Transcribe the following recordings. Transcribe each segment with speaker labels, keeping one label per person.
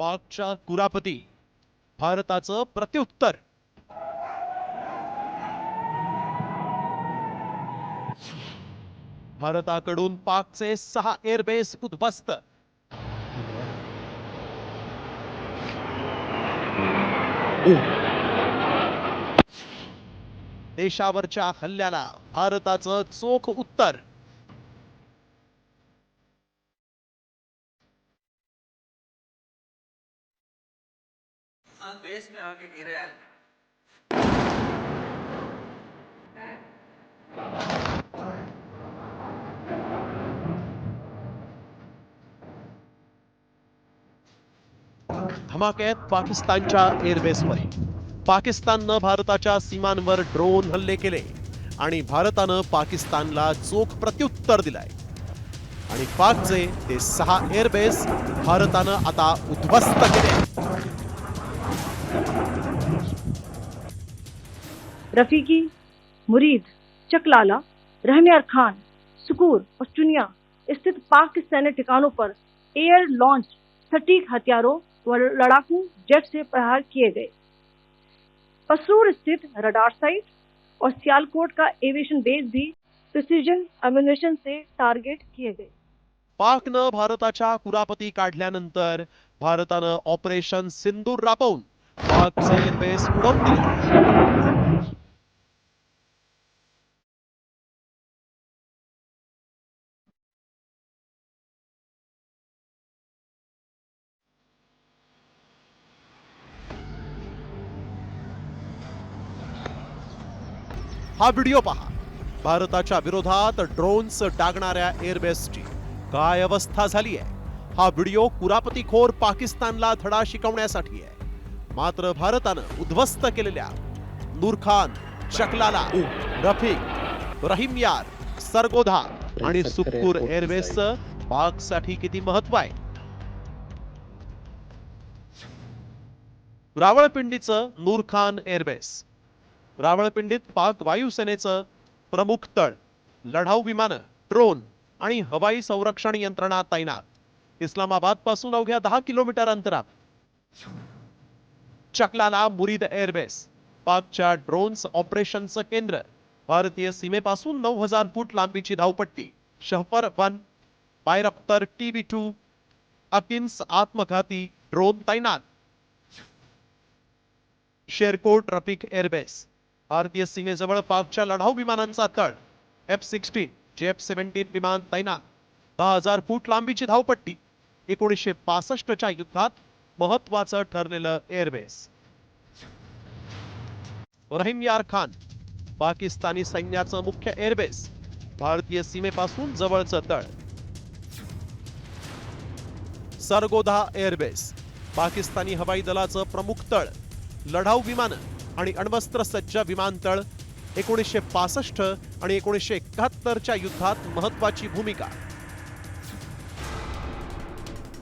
Speaker 1: पाकच्या कुरापती भारताचं प्रत्युत्तर। भारताकडून पाकचे 6 एअरबेस उद्ध्वस्त। देशावरच्या हल्ल्याला भारताचं चोख उत्तर।
Speaker 2: देश में आके गिरे हैं।
Speaker 1: धमाक्यात पाकिस्तानच्या एअरबेसवर पाकिस्ताननं भारताच्या सीमांवर ड्रोन हल्ले केले आणि भारतानं पाकिस्तानला चोख प्रत्युत्तर दिलाय आणि पाकचे ते 6 एअरबेस भारतानं आता उद्ध्वस्त केले।
Speaker 3: रफीकी, मुरीद, चकलाला, रहमियार खान, सुकूर और चुनिया स्थित पाक के सैन्य ठिकानों पर एयर लॉन्च सटीक हथियारों व लड़ाकू जेट से प्रहार किए गए। पसरूर स्थित रडार साइट और सियालकोट का एविएशन बेस भी प्रिसिजन एम्युनिशन से टारगेट किए गए।
Speaker 1: पाकनं भारताच्या कुरापती काढल्यानंतर भारतानं ऑपरेशन सिंदूर राबवून पाकचे एअरबेस उडवून दिले। हा व्हिडिओ पहा। भारताच्या विरोधात ड्रोन्स डागणाऱ्या एअरबेसची काय अवस्था झाली आहे। हा व्हिडिओ कुरापतीखोर पाकिस्तानला धडा शिकवण्यासाठी आहे। मात्र भारतानं उद्ध्वस्त केलेल्या नूरखान, चकलाला, रफीक, रहीम यार, सरगोधा आणि सुक्कूर एअरबेसचं पाकसाठी किती महत्व आहे। रावळपिंडीचं नूरखान एअरबेस। रावळपिंडीत पाक वायुसेनेचं प्रमुख तळ, लढाऊ विमानं, ड्रोन आणि हवाई संरक्षण यंत्रणा तैनात। इस्लामाबाद पासून अवघ्या 10 किलोमीटर अंतरात। चकलाला मुरीद एअरबेस, पाकच्या ड्रोन्स ऑपरेशनचं केंद्र। भारतीय सीमेपासून 9000 फूट लांबीची धावपट्टी। शहफर 1, बायरक्तर TB2, अकिन्स आत्मघाती ड्रोन तैनात। शेरकोट रफीक एअरबेस, भारतीय सीमेजवळ पाकच्या लढाऊ विमानांचा तळ। F-16, F-17 विमान तैनात। 10,000 फूट लांबीची धावपट्टी। 1965च्या युद्धात महत्वाचं ठरलेलं एअरबेस। रहीम यार खान, पाकिस्तानी सैन्याचं मुख्य एअरबेस, भारतीय सीमेपासून जवळचं तळ। सरगोधा एअरबेस, पाकिस्तानी हवाई दलाचं प्रमुख तळ, लढाऊ विमानं आणि अण्वस्त्र सज्ज विमानतळ। 1965 आणि 1971च्या युद्धात महत्वाची भूमिका।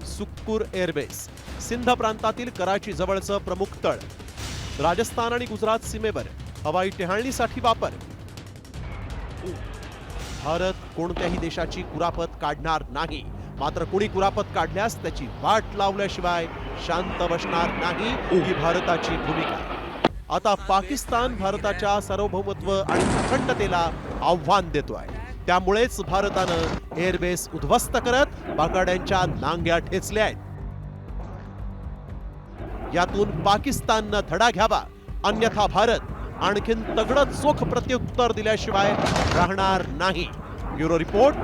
Speaker 1: सुक्कूर एअरबेस, सिंध प्रांतातील कराची जवळचं प्रमुख तळ। राजस्थान आणि गुजरात सीमेवर हवाई टेहाळणीसाठी वापर। भारत कोणत्याही देशाची कुरापत काढणार नाही, मात्र कोणी कुरापत काढल्यास त्याची वाट लावल्याशिवाय शांत बसणार नाही ही भारताची भूमिका। आता पाकिस्तान भारताच्या सार्वभौमत्व आणि अखंडतेला आव्हान देतोय। त्यामुळेच भारतानं एअरबेस उद्ध्वस्त करत बाकाड्यांच्या नांग्या ठेचल्या आहेत। यातून पाकिस्ताननं धडा घ्यावा, अन्यथा भारत आणखीन तगडं चोख प्रत्युत्तर दिल्याशिवाय राहणार नाही। Bureau report,